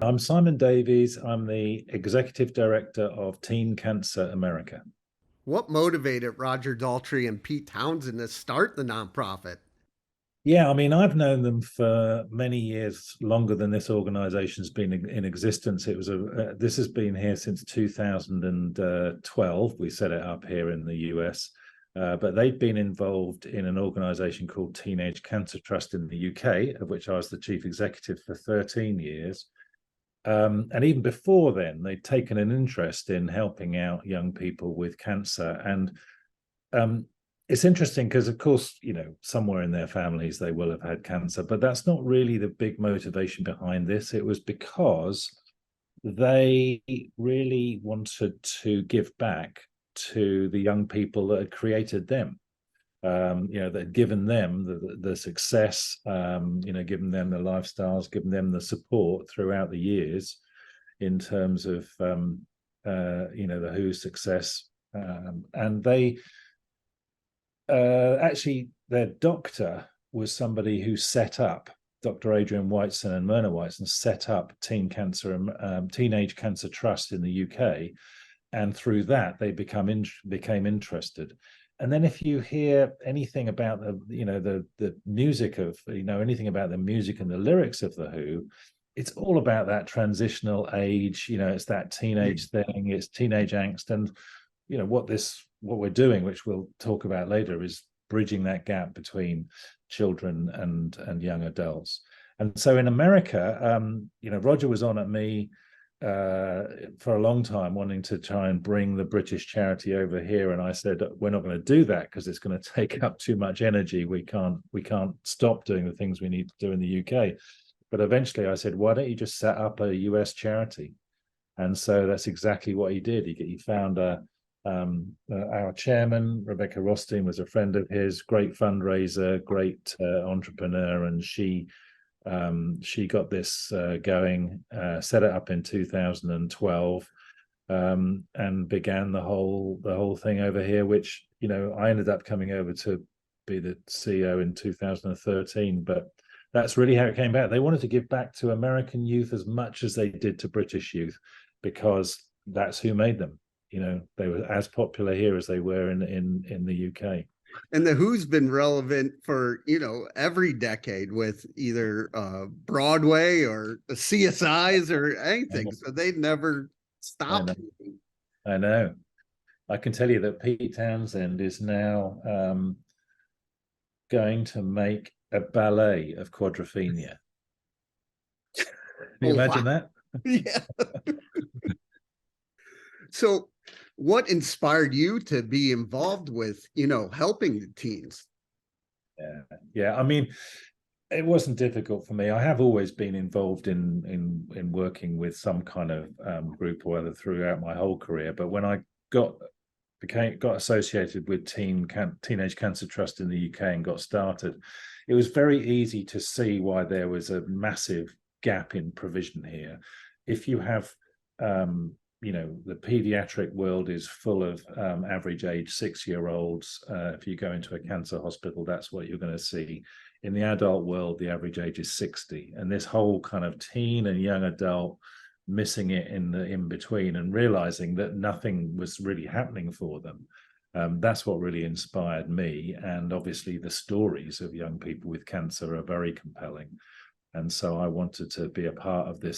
I'm Simon Davies. I'm the Executive Director of Teen Cancer America. What motivated Roger Daltrey and Pete Townsend to start the nonprofit? Yeah, I mean, I've known them for many years, longer than this organization's been in existence. This has been here since 2012. We set it up here in the US. But they've been involved in an organization called Teenage Cancer Trust in the UK, of which I was the chief executive for 13 years. And even before then, they'd taken an interest in helping out young people with cancer. And it's interesting because, of course, somewhere in their families, they will have had cancer, but that's not really the big motivation behind this. It was because they really wanted to give back to the young people that had created them. That had given them the success, given them the lifestyles, given them the support throughout the years in terms of, the WHO's success. And they actually, their doctor was somebody who set up, Dr. Adrian Whiteson and Myrna Whiteson set up Teenage Cancer Trust in the UK. And through that, they became interested. And then if you hear anything about the music of, anything about the music and the lyrics of the Who, it's all about that transitional age, it's that teenage thing, it's teenage angst. And, what we're doing, which we'll talk about later, is bridging that gap between children and young adults. And so in America, Roger was on at me for a long time, wanting to try and bring the British charity over here, and I said, we're not going to do that because it's going to take up too much energy. We can't stop doing the things we need to do in the UK. But eventually I said, why don't you just set up a US charity? And so that's exactly what he did. He found our chairman, Rebecca Rothstein, was a friend of his, great fundraiser, great entrepreneur, and she got this going, set it up in 2012, and began the whole thing over here, which, I ended up coming over to be the CEO in 2013. But that's really how it came about. They wanted to give back to American youth as much as they did to British youth, because that's who made them. They were as popular here as they were in the UK. And the Who's been relevant for every decade with either Broadway or the CSIs or anything, so they never stopped. I know. I can tell you that Pete Townsend is now going to make a ballet of Quadrophenia. Can you imagine that? Yeah. So what inspired you to be involved with, helping the teens? Yeah. I mean, it wasn't difficult for me. I have always been involved in working with some kind of group or other throughout my whole career. But when I got associated with Teenage Cancer Trust in the UK and got started, it was very easy to see why there was a massive gap in provision here. If you have the pediatric world is full of average age 6-year-olds. If you go into a cancer hospital, that's what you're going to see. In the adult world, the average age is 60. And this whole kind of teen and young adult, missing it in between and realizing that nothing was really happening for them. That's what really inspired me. And obviously the stories of young people with cancer are very compelling. And so I wanted to be a part of the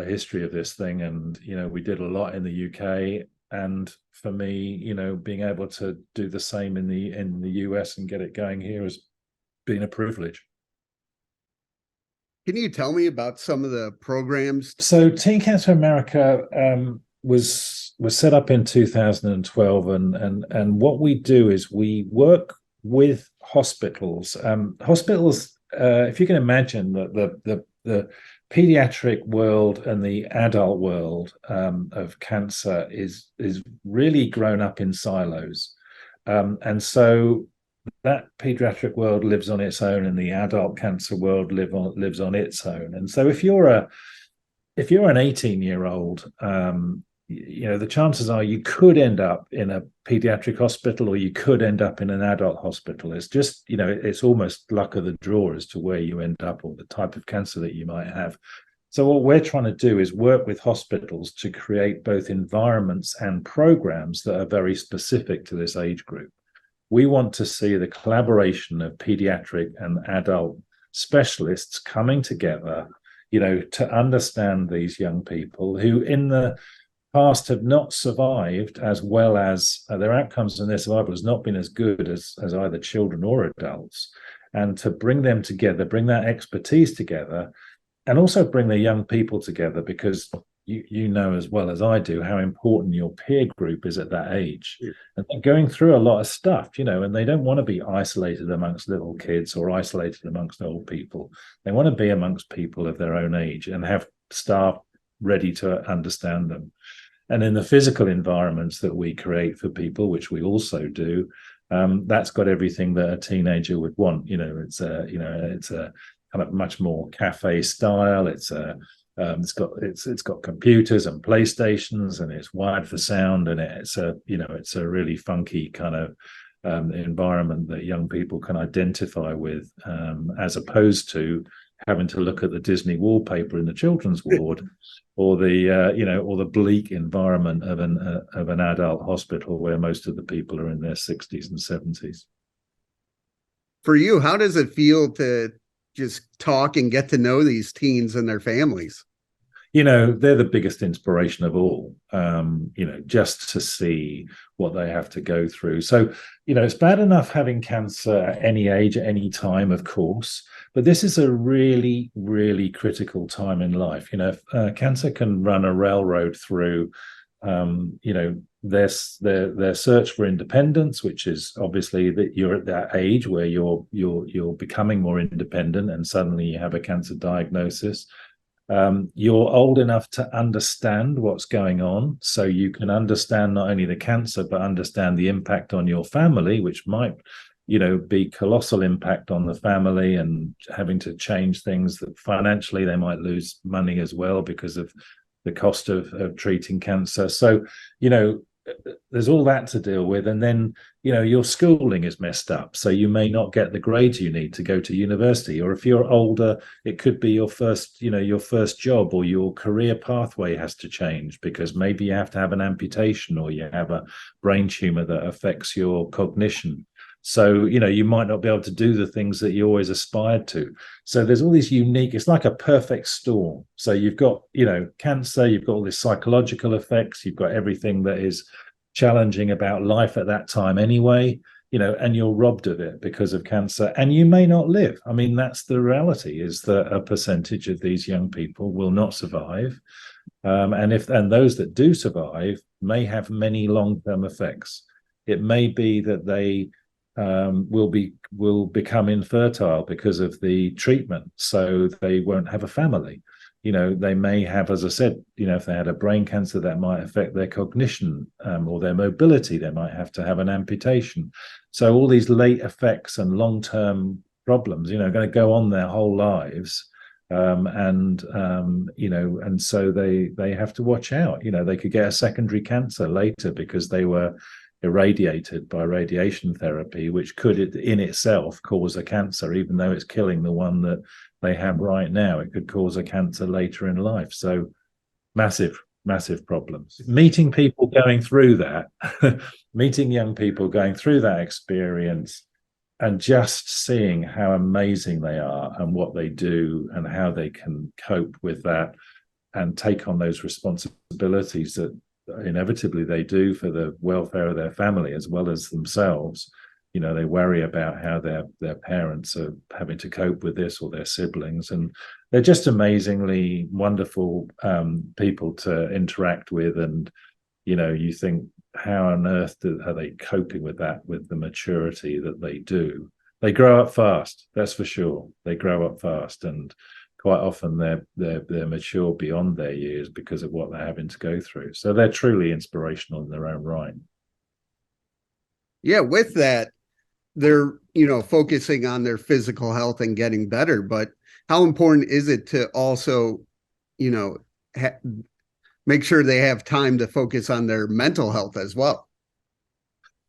history of this thing. And we did a lot in the UK, and for me, being able to do the same in the US and get it going here has been a privilege. Can you tell me about some of the programs? So Teen Cancer America was set up in 2012, and what we do is we work with hospitals. If you can imagine that the pediatric world and the adult world of cancer is really grown up in silos, and so that pediatric world lives on its own, and the adult cancer world lives on its own. And so if you're an 18-year-old, the chances are you could end up in a pediatric hospital or you could end up in an adult hospital. It's just, it's almost luck of the draw as to where you end up or the type of cancer that you might have. So what we're trying to do is work with hospitals to create both environments and programs that are very specific to this age group. We want to see the collaboration of pediatric and adult specialists coming together, to understand these young people who in the past have not survived as well as their outcomes and their survival has not been as good as either children or adults, and to bring them together, bring that expertise together, and also bring the young people together, because you know as well as I do how important your peer group is at that age. Yeah. And they're going through a lot of stuff, and they don't want to be isolated amongst little kids or isolated amongst old people. They want to be amongst people of their own age and have staff ready to understand them. And in the physical environments that we create for people, which we also do, that's got everything that a teenager would want. It's a kind of much more cafe style. It's got computers and PlayStations, and it's wired for sound, and it's a really funky kind of environment that young people can identify with, as opposed to having to look at the Disney wallpaper in the children's ward, or the bleak environment of an adult hospital where most of the people are in their 60s and 70s. For you, how does it feel to just talk and get to know these teens and their families? They're the biggest inspiration of all, just to see what they have to go through. So, it's bad enough having cancer at any age, at any time, of course, but this is a really, really critical time in life. Cancer can run a railroad through, their search for independence, which is obviously that you're at that age where you're becoming more independent, and suddenly you have a cancer diagnosis. You're old enough to understand what's going on, so you can understand not only the cancer but understand the impact on your family, which might be colossal impact on the family, and having to change things that financially they might lose money as well because of the cost of treating cancer. So there's all that to deal with, and then your schooling is messed up, so you may not get the grades you need to go to university, or if you're older, it could be your first job, or your career pathway has to change because maybe you have to have an amputation, or you have a brain tumor that affects your cognition. So you might not be able to do the things that you always aspired to. So there's all these unique, it's like a perfect storm. So you've got cancer, you've got all these psychological effects, you've got everything that is challenging about life at that time anyway, and you're robbed of it because of cancer, and you may not live. I mean, that's the reality, is that a percentage of these young people will not survive, and those that do survive may have many long-term effects. It may be that they will become infertile because of the treatment, so they won't have a family. They may have, as I said, if they had a brain cancer, that might affect their cognition, or their mobility. They might have to have an amputation. So all these late effects and long-term problems, are going to go on their whole lives. And so they have to watch out. They could get a secondary cancer later because they were irradiated by radiation therapy, which could in itself cause a cancer, even though it's killing the one that they have right now. It could cause a cancer later in life. So massive problems. Meeting people going through that, meeting young people going through that experience, and just seeing how amazing they are and what they do and how they can cope with that and take on those responsibilities that inevitably they do for the welfare of their family as well as themselves. They worry about how their parents are having to cope with this, or their siblings, and they're just amazingly wonderful people to interact with. And you think, how on earth are they coping with that, with the maturity that they do? They grow up fast, that's for sure. They grow up fast, and quite often they're mature beyond their years because of what they're having to go through. So they're truly inspirational in their own right. Yeah, with that, they're focusing on their physical health and getting better, but how important is it to also make sure they have time to focus on their mental health as well.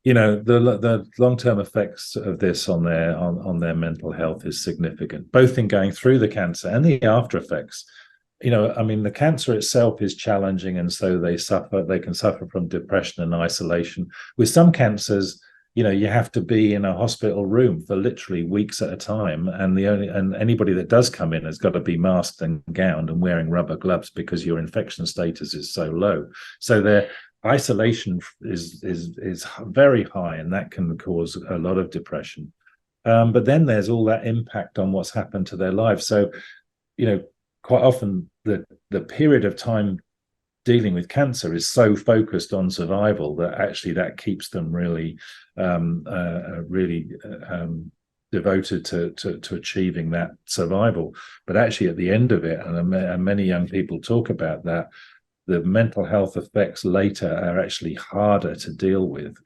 The long-term effects of this on their mental health is significant, both in going through the cancer and the after effects. I mean, the cancer itself is challenging, and so they can suffer from depression and isolation. With some cancers, you have to be in a hospital room for literally weeks at a time, and anybody that does come in has got to be masked and gowned and wearing rubber gloves because your infection status is so low. So their isolation is very high, and that can cause a lot of depression. But then there's all that impact on what's happened to their lives. So, quite often the period of time dealing with cancer is so focused on survival that actually that keeps them really devoted to achieving that survival. But actually at the end of it, and many young people talk about that, the mental health effects later are actually harder to deal with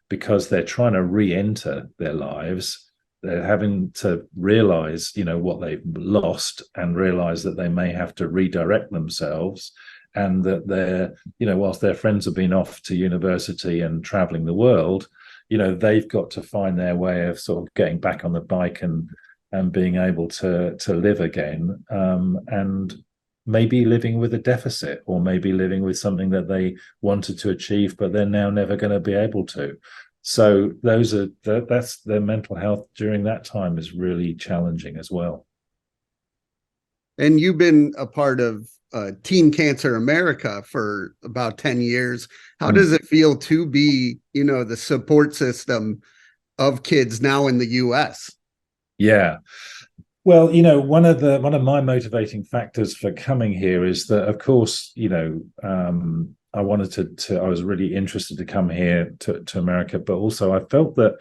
because they're trying to re-enter their lives. They're having to realize, what they've lost, and realize that they may have to redirect themselves, and that whilst their friends have been off to university and traveling the world, they've got to find their way of sort of getting back on the bike and being able to live again, and maybe living with a deficit, or maybe living with something that they wanted to achieve but they're now never going to be able to. So that's their mental health during that time is really challenging as well. And you've been a part of Teen Cancer America for about 10 years. How does it feel to be, the support system of kids now in the US? Yeah. Well, one of my motivating factors for coming here is that, of course, I wanted to I was really interested to come here to America, but also I felt that,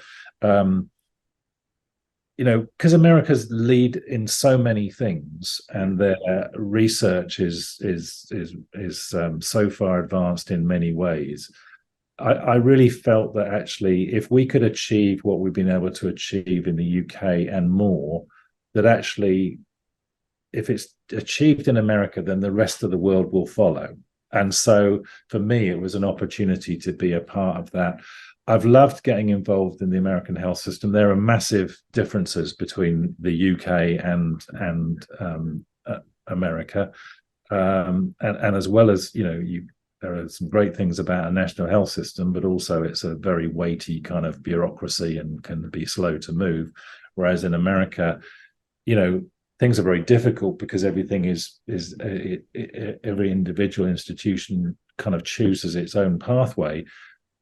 because America's lead in so many things, and their research is so far advanced in many ways. I really felt that actually, if we could achieve what we've been able to achieve in the UK and more, that actually, if it's achieved in America, then the rest of the world will follow. And so for me, it was an opportunity to be a part of that. I've loved getting involved in the American health system. There are massive differences between the UK and America, and as well as there are some great things about a national health system, but also it's a very weighty kind of bureaucracy and can be slow to move. Whereas in America, things are very difficult because everything is every individual institution kind of chooses its own pathway,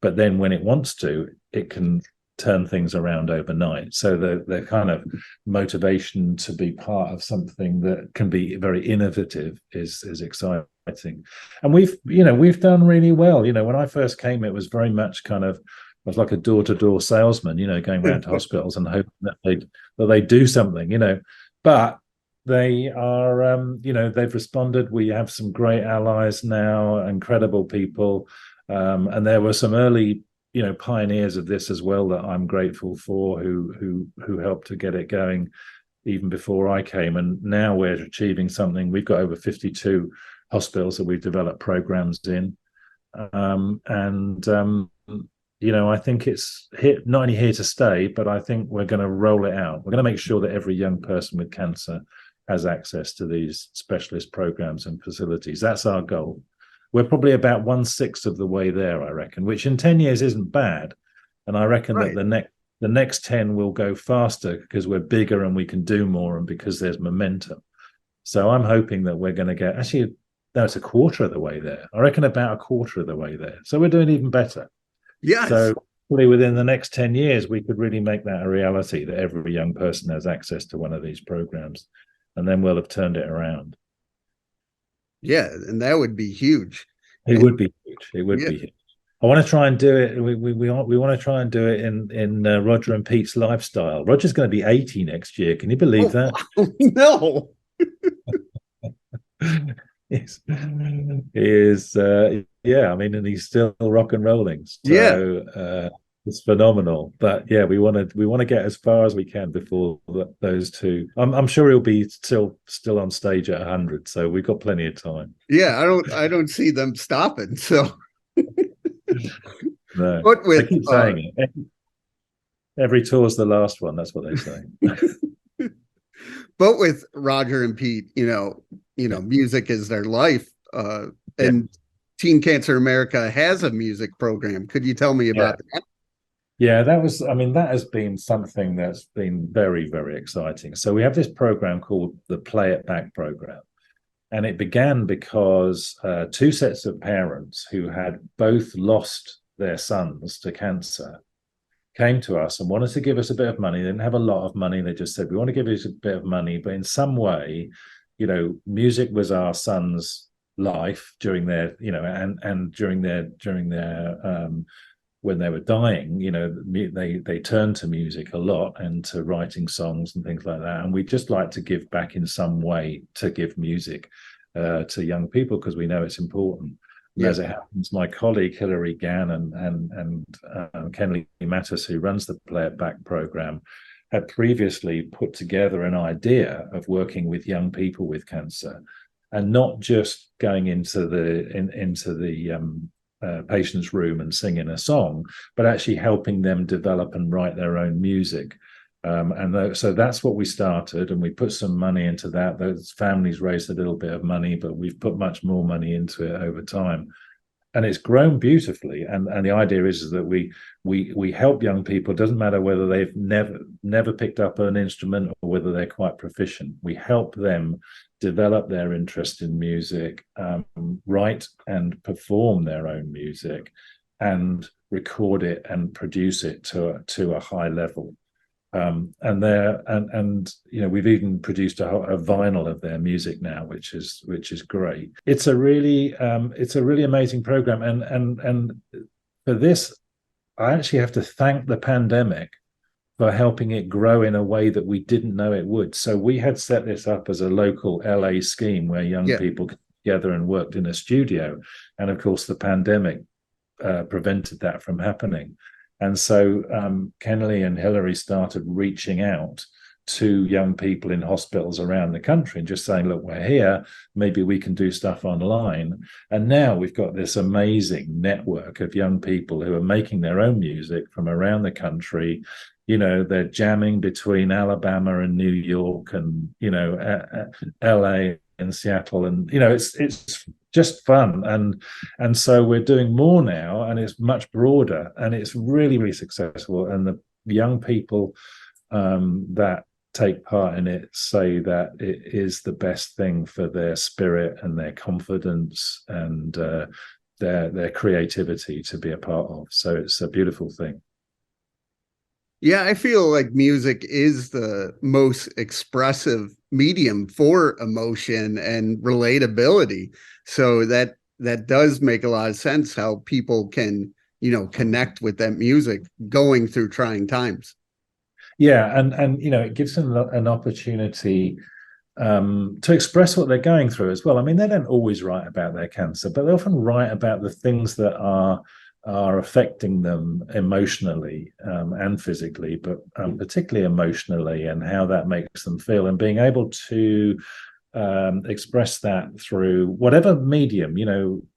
but then when it wants to, it can turn things around overnight. So the kind of motivation to be part of something that can be very innovative is exciting. And we've done really well. When I first came, it was very much kind of, I was like a door-to-door salesman, going around to hospitals and hoping that they do something, but they are, they've responded. We have some great allies now, incredible people. And there were some early, pioneers of this as well that I'm grateful for, who helped to get it going even before I came. And now we're achieving something. We've got over 52 hospitals that we've developed programs in. I think it's not only here to stay, but I think we're going to roll it out. We're going to make sure that every young person with cancer has access to these specialist programs and facilities. That's our goal. We're probably about 1/6 of the way there, I reckon, which in 10 years isn't bad. And I reckon that the next 10 will go faster because we're bigger and we can do more, and because there's momentum. So I'm hoping that we're going to get, actually, that's a quarter of the way there. I reckon about a quarter of the way there. So we're doing even better. Yes. So hopefully within the next 10 years, we could really make that a reality, that every young person has access to one of these programs, and then we'll have turned it around. Yeah, and that would be huge. It would be huge. It would be huge. I want to try and do it. We want to try and do it in Roger and Pete's lifestyle. Roger's going to be 80 next year. Can you believe that? Wow. No. He is. Yeah, I mean, and he's still rock and rolling. So, Yeah. It's phenomenal. But yeah, we want to get as far as we can before those two. I'm sure he'll be still on stage at 100, so we've got plenty of time. Yeah, I don't see them stopping. So, No, but they with keep saying it. Every tour's the last one. That's what they say. but with Roger and Pete, Yeah. music is their life. Yeah. And Teen Cancer America has a music program. Could you tell me Yeah. about that? Yeah, I mean, that has been something that's been very, very exciting. So we have this program called the Play It Back program. And it began because two sets of parents who had both lost their sons to cancer came to us and wanted to give us a bit of money. They didn't have a lot of money. They just said, we want to give you a bit of money, but in some way, music was our son's life during their, and during their when they were dying, they turned to music a lot and to writing songs and things like that. And we just like to give back in some way, to give music to young people, because we know it's important. And Yeah. as it happens, my colleague Hilary Gann and Kenley Mattis, who runs the Play It Back program, had previously put together an idea of working with young people with cancer, and not just going into the patient's room and singing a song, but actually helping them develop and write their own music. So that's what we started, and we put some money into that. Those families raised a little bit of money, but we've put much more money into it over time, and it's grown beautifully. And the idea is that we help young people. It doesn't matter whether they've never picked up an instrument or whether they're quite proficient. We help them develop their interest in music, write and perform their own music, and record it and produce it to a high level. We've even produced a vinyl of their music now, which is great. It's a really amazing program, and for this, I actually have to thank the pandemic for helping it grow in a way that we didn't know it would. So we had set this up as a local LA scheme where young people got together and worked in a studio, and of course the pandemic prevented that from happening. And so Kenley and Hilary started reaching out to young people in hospitals around the country and just saying, look, we're here, maybe we can do stuff online. And now we've got this amazing network of young people who are making their own music from around the country. They're jamming between Alabama and New York and, LA and Seattle. And, it's just fun. And so we're doing more now, and it's much broader, and it's really, really successful. And the young people that take part in it say that it is the best thing for their spirit and their confidence and their creativity to be a part of. So it's a beautiful thing. Yeah, I feel like music is the most expressive medium for emotion and relatability. So that does make a lot of sense, how people can, connect with that music going through trying times. Yeah, and it gives them an opportunity to express what they're going through as well. I mean, they don't always write about their cancer, but they often write about the things that are affecting them emotionally and physically, but particularly emotionally, and how that makes them feel, and being able to express that through whatever medium.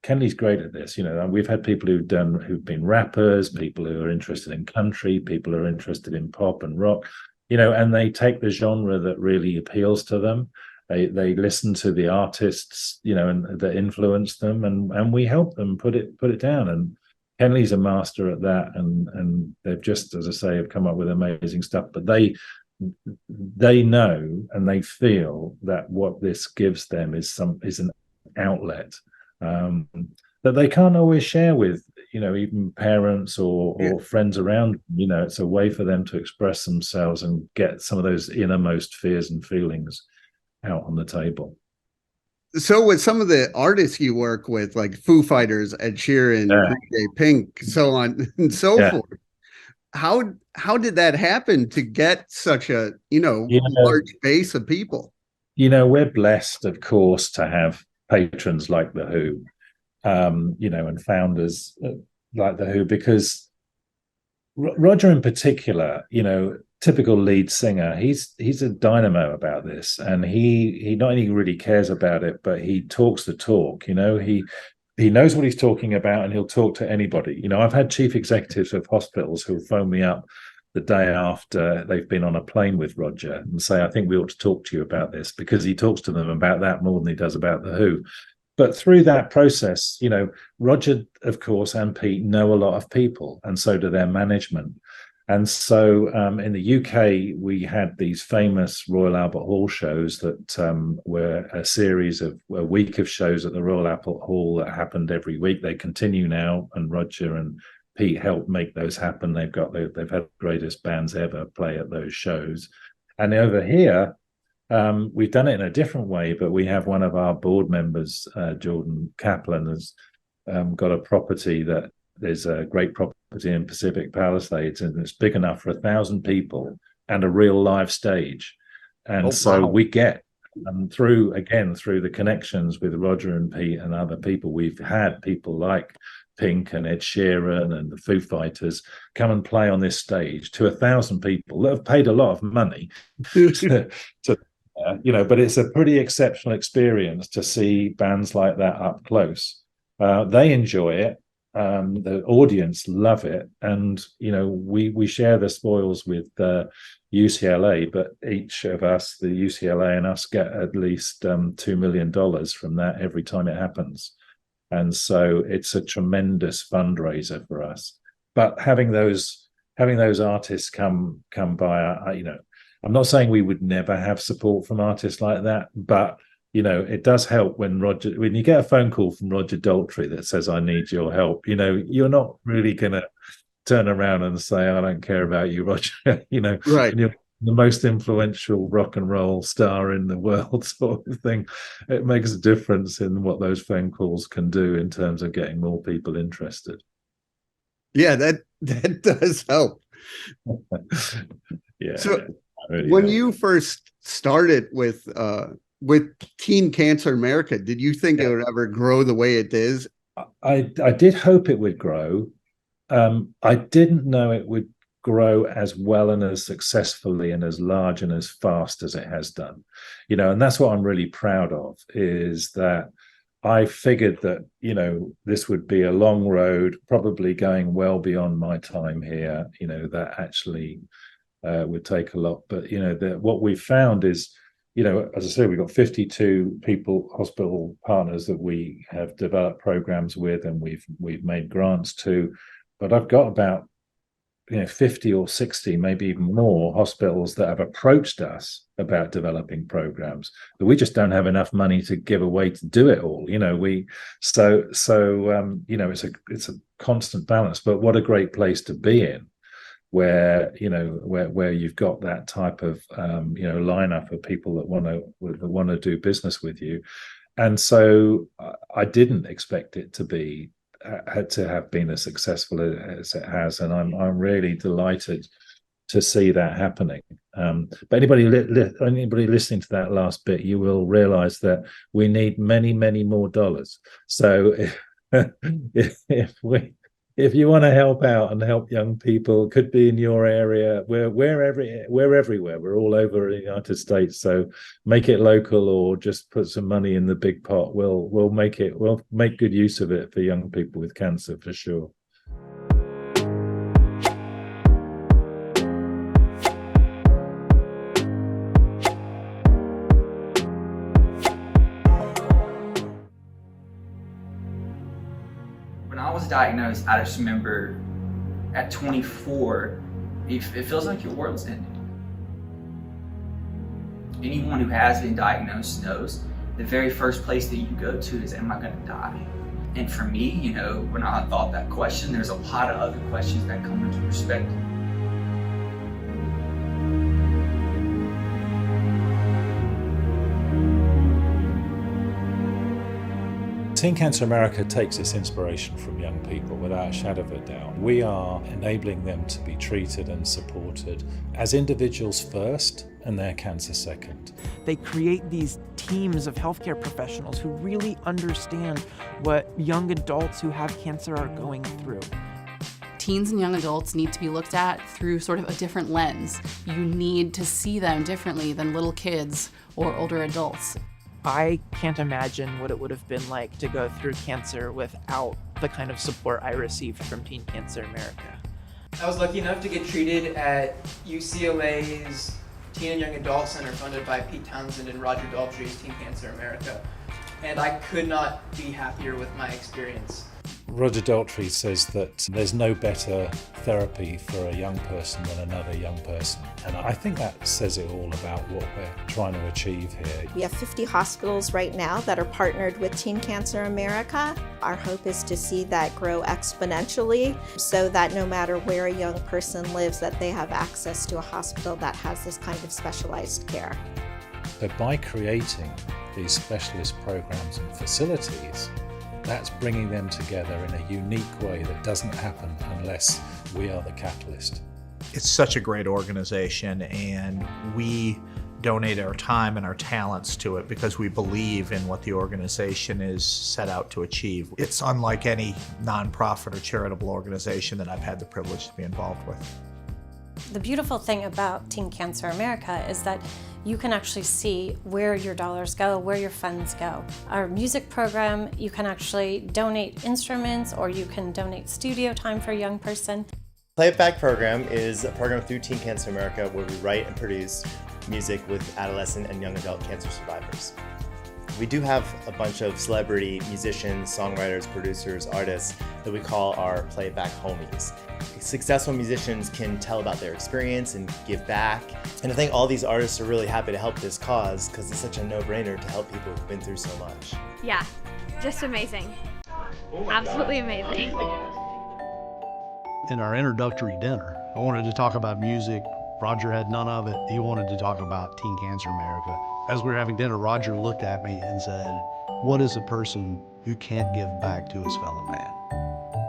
Kenley's great at this. We've had people who've been rappers, people who are interested in country, people who are interested in pop and rock, and they take the genre that really appeals to them. They listen to the artists, and that influence them, and we help them put it down. And Kenley's a master at that, and they've just, as I say, have come up with amazing stuff. But they know and they feel that what this gives them is an outlet that they can't always share with even parents or friends around. It's a way for them to express themselves and get some of those innermost fears and feelings out on the table. So with some of the artists you work with, like Foo Fighters, Ed Sheeran, Green Day, Pink, so on and so forth, how did that happen to get such a large base of people? We're blessed, of course, to have patrons like the Who, and founders like the Who, because Roger in particular, typical lead singer, he's a dynamo about this, and he not only really cares about it, but he talks the talk. He knows what he's talking about, and he'll talk to anybody. I've had chief executives of hospitals who'll phone me up the day after they've been on a plane with Roger and say, I think we ought to talk to you about this, because he talks to them about that more than he does about the who. But through that process, Roger, of course, and Pete know a lot of people, and so do their management. And so in the UK, we had these famous Royal Albert Hall shows that were a week of shows at the Royal Albert Hall that happened every week. They continue now, and Roger and Pete helped make those happen. They've had the greatest bands ever play at those shows. And over here, we've done it in a different way, but we have one of our board members, Jordan Kaplan, has got a property that there's a great property in Pacific Palisades, and it's big enough for 1,000 people and a real live stage. And so we get through the connections with Roger and Pete and other people, we've had people like Pink and Ed Sheeran and the Foo Fighters come and play on this stage to 1,000 people that have paid a lot of money to but it's a pretty exceptional experience to see bands like that up close. They enjoy it. The audience love it, and we share the spoils with UCLA, but each of us, the UCLA and us, get at least $2 million from that every time it happens, and so it's a tremendous fundraiser for us. But having those artists come by, I'm not saying we would never have support from artists like that, but it does help when you get a phone call from Roger Daltrey that says, I need your help. You're not really going to turn around and say, I don't care about you, Roger. Right. You're the most influential rock and roll star in the world, sort of thing. It makes a difference in what those phone calls can do in terms of getting more people interested. Yeah, that does help. Yeah. So when you first started with Teen Cancer America, did you think it would ever grow the way it is? I did hope it would grow. I didn't know it would grow as well and as successfully and as large and as fast as it has done. And that's what I'm really proud of, is that I figured that, this would be a long road, probably going well beyond my time here, that actually would take a lot. But, what we found is, as I said, we've got 52 hospital partners that we have developed programs with, and we've made grants to. But I've got about 50 or 60, maybe even more, hospitals that have approached us about developing programs, but we just don't have enough money to give away to do it all. It's a constant balance. But what a great place to be in, where you've got that type of lineup of people that want to do business with you. And so I didn't expect it to have been as successful as it has, and I'm really delighted to see that happening. But anybody listening to that last bit, you will realize that we need many, many more dollars. So if you want to help out and help young people, could be in your area, we're everywhere. We're all over the United States. So make it local, or just put some money in the big pot. We'll make good use of it for young people with cancer, for sure. When I was diagnosed, I just remember at 24, it feels like your world's ending. Anyone who has been diagnosed knows the very first place that you go to is, am I going to die? And for me, when I thought that question, there's a lot of other questions that come into perspective. Teen Cancer America takes its inspiration from young people, without a shadow of a doubt. We are enabling them to be treated and supported as individuals first, and their cancer second. They create these teams of healthcare professionals who really understand what young adults who have cancer are going through. Teens and young adults need to be looked at through sort of a different lens. You need to see them differently than little kids or older adults. I can't imagine what it would have been like to go through cancer without the kind of support I received from Teen Cancer America. I was lucky enough to get treated at UCLA's Teen and Young Adult Center funded by Pete Townsend and Roger Daltrey's Teen Cancer America. And I could not be happier with my experience. Roger Daltrey says that there's no better therapy for a young person than another young person. And I think that says it all about what we're trying to achieve here. We have 50 hospitals right now that are partnered with Teen Cancer America. Our hope is to see that grow exponentially so that no matter where a young person lives, that they have access to a hospital that has this kind of specialized care. So by creating these specialist programs and facilities, that's bringing them together in a unique way that doesn't happen unless we are the catalyst. It's such a great organization, and we donate our time and our talents to it because we believe in what the organization is set out to achieve. It's unlike any nonprofit or charitable organization that I've had the privilege to be involved with. The beautiful thing about Teen Cancer America is that you can actually see where your dollars go, where your funds go. Our music program, you can actually donate instruments or you can donate studio time for a young person. Play It Back program is a program through Teen Cancer America where we write and produce music with adolescent and young adult cancer survivors. We do have a bunch of celebrity musicians, songwriters, producers, artists that we call our Play It Back homies. Successful musicians can tell about their experience and give back. And I think all these artists are really happy to help this cause because it's such a no-brainer to help people who've been through so much. Yeah, just amazing. Absolutely amazing. In our introductory dinner, I wanted to talk about music. Roger had none of it. He wanted to talk about Teen Cancer America. As we were having dinner, Roger looked at me and said, "What is a person who can't give back to his fellow man?"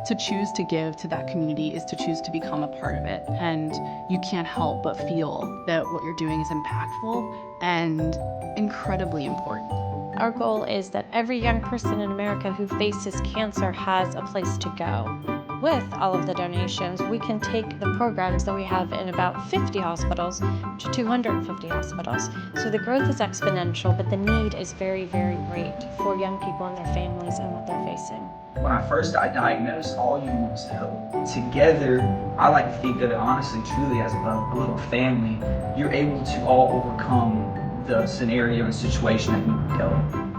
To choose to give to that community is to choose to become a part of it. And you can't help but feel that what you're doing is impactful and incredibly important. Our goal is that every young person in America who faces cancer has a place to go. With all of the donations, we can take the programs that we have in about 50 hospitals to 250 hospitals. So the growth is exponential, but the need is very, very great for young people and their families and what they're facing. When I first got diagnosed, all you want is help. Together, I like to think of it honestly, truly as a little family. You're able to all overcome the scenario and situation that you dealt with.